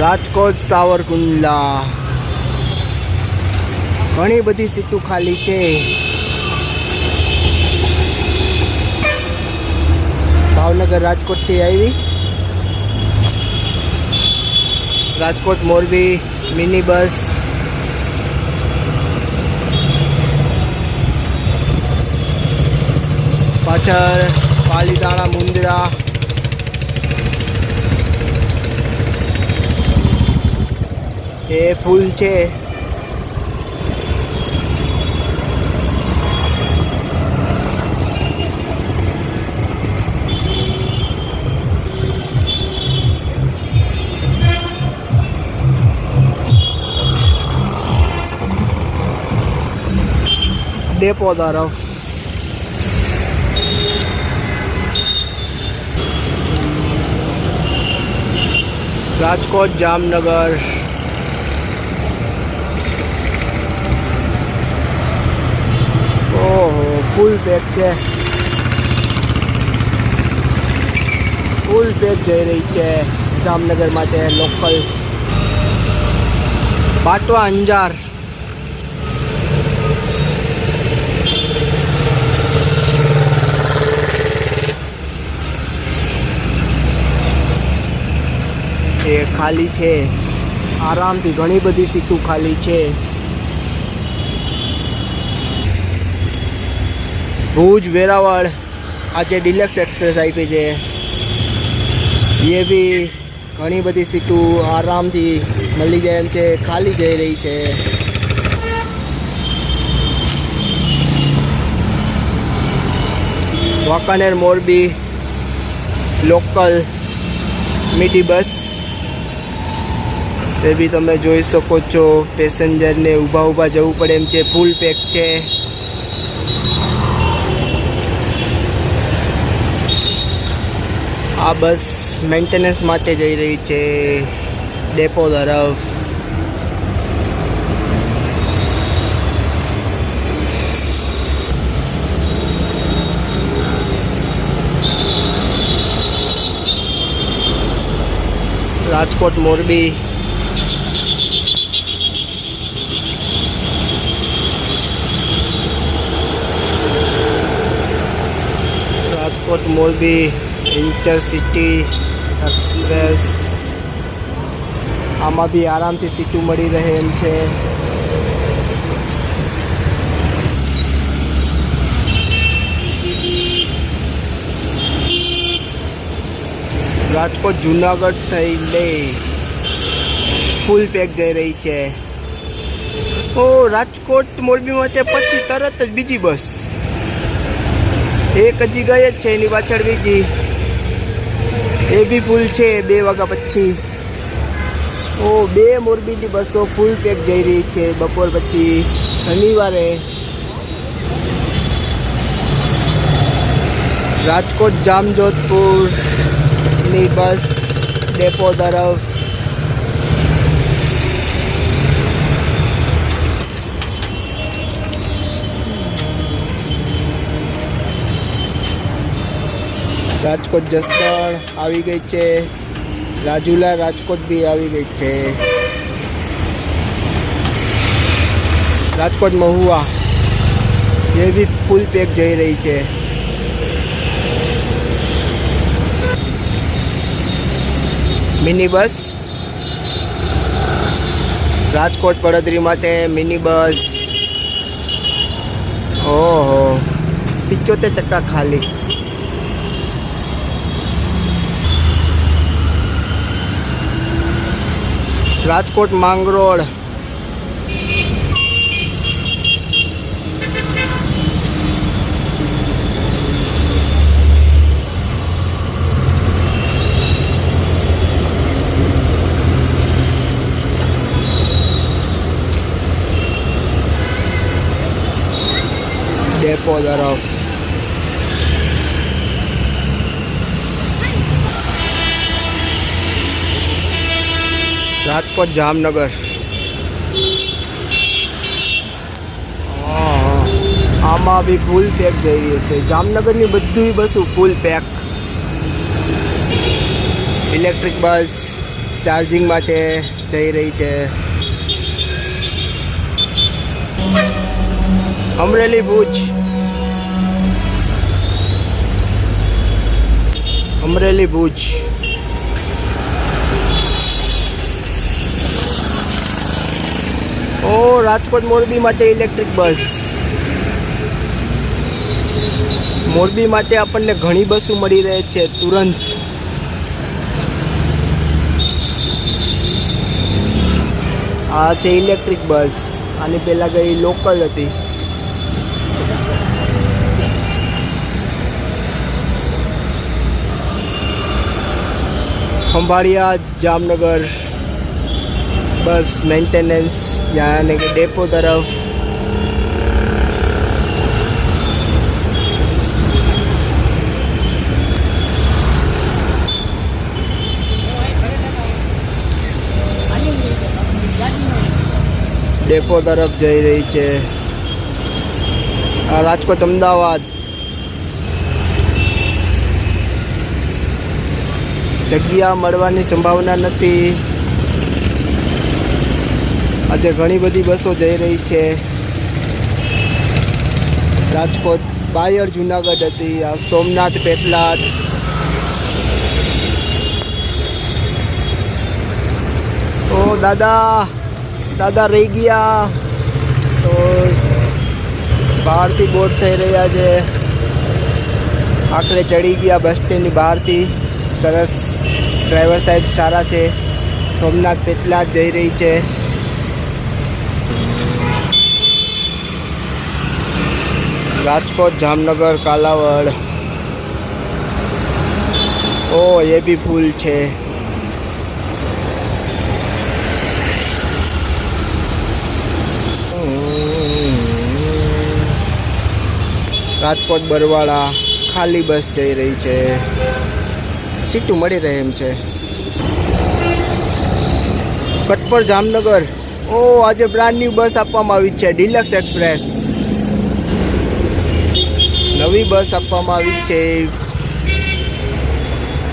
રાજકોટ સાવરકુંડલા ઘણી બધી સીટો ખાલી છે. ભાવનગર રાજકોટથી આવી. Rajkot Morbi mini bus. પાછળ પાલીતાણા મુંદ્રા. એ ફૂલ છે. ડેપો તરફ રાજકોટ જામનગર. ઓહો ફૂલ પેક છે. ફૂલ પેક જઈ રહી છે જામનગર માટે લોકલ. પાટવા અંજાર. એ ખાલી છે આરામથી. ઘણી બધી સીટો ખાલી છે. ભુજ વેરાવળ આજે ડિલક્સ એક્સપ્રેસ આપી છે. એ બી ઘણી બધી સીટો આરામથી મળી જાય એમ છે. ખાલી જઈ રહી છે. Wankaner Morbi local mini bus. એ બી તમે જોઈ શકો છો. પેસેન્જરને ઊભા ઊભા જવું પડે એમ છે. ફૂલ પેક છે. આ બસ મેન્ટેનન્સ માટે જઈ રહી છે ડેપો તરફ. રાજકોટ મોરબી. Rajkot Morbi intercity express. આમાં બી આરામથી સીટો મળી રહે એમ છે. રાજકોટ જુનાગઢ થઈ લે ફૂલ પેક જઈ રહી છે. ઓ રાજકોટ મોરબીમાં છે પછી તરત જ બીજી બસ. એક હજી ગઈ જ છે એની પાછળ બીજી. એ બી ફૂલ છે 2 વાગ્યા પછી. ઓ 2 મોરબીની બસો ફૂલ પેક જઈ રહી છે બપોર પછી શનિવારે. રાજકોટ જામજોધપુરની બસ ડેપો તરફ. રાજકોટ જસદણ આવી ગઈ છે. રાજુલા રાજકોટ બી આવી ગઈ છે. રાજકોટ મહુવા એ બી ફૂલ પેક જઈ રહી છે. Mini bus. રાજકોટ પડદરી માટે મિની બસ. ઓહો 75% ખાલી. રાજકોટ માંગરોળ. ડેપો તરફ. રાજકોટ જામનગર. આમાં બી ફૂલ પેક જઈ રહી છે. જામનગરની બધી બસો ફૂલ પેક. ઇલેક્ટ્રિક બસ ચાર્જિંગ માટે જઈ રહી છે. અમરેલી ભુજ, અમરેલી ભુજ. ઓ રાજકોટ મોરબી માટે ઇલેક્ટ્રિક બસ. મોરબી માટે આપણને ઘણી બસો મળી રહે છે તુરંત. આ છે ઇલેક્ટ્રિક બસ. આની પહેલાં ગઈ લોકલ હતી. ખંભાળિયા જામનગર બસ મેન્ટેનન્સ યાनी कि डेपो तरफ. डेपो तरफ જઈ રહી છે. આ રાજકોટ અમદાવાદ. જગ્યા મળવાની સંભાવના નથી. આજે ઘણી બધી બસો જઈ રહી છે. રાજકોટ બાયડ જુનાગઢ હતી. આ સોમનાથ પેટલાદ. ઓ દાદા, દાદા રહી ગયા. તો બહારથી બોટ થઈ રહ્યા છે. આખરે ચડી ગયા બસ સ્ટેન્ડની બહારથી. સરસ, ડ્રાઈવર સાહેબ સારા છે. સોમનાથ પેટલાદ જઈ રહી છે. રાજકોટ જામનગર કાલાવડ. ઓ એ બી ફૂલ છે. રાજકોટ બરવાળા ખાલી બસ જઈ રહી છે. સીટું મળી રહે એમ છે. કટપર જામનગર. ઓ આજે બ્રાન્ડ ન્યૂ બસ આપવામાં આવી છે, ડિલક્સ એક્સપ્રેસ. નવી બસ આપવામાં આવી છે.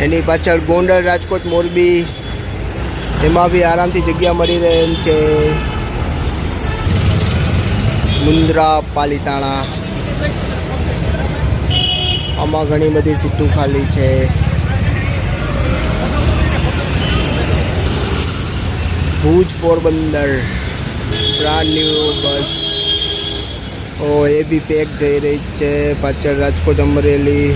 એની પાછળ ગોંડલ રાજકોટ મોરબી, એમાં બી આરામથી જગ્યા મળી રહે એમ છે. મુન્દ્રા પાલીતાણા, આમાં ઘણી બધી સીટું ખાલી છે. Bhuj Porbandar brand new bus. ઓ એ બી પેક જઈ રહી છે. પાછળ રાજકોટ અમરેલી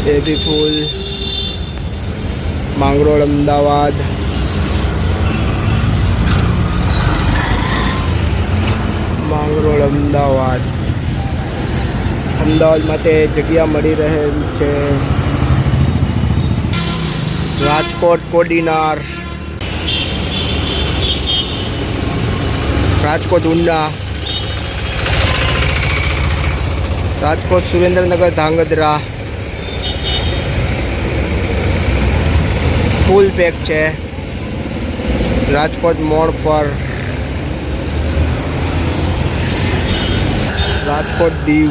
એ બી ફૂલ. માંગરોળ અમદાવાદ. માંગરોળ અમદાવાદ. અમદાવાદ માટે જગ્યા મળી રહે છે. રાજકોટ કોડીનાર. રાજકોટ ઉના. રાજકોટ સુરેન્દ્રનગર ધાંગધ્રા. ફૂલ પેક છે. રાજકોટ મોડ પર. રાજકોટ દીવ.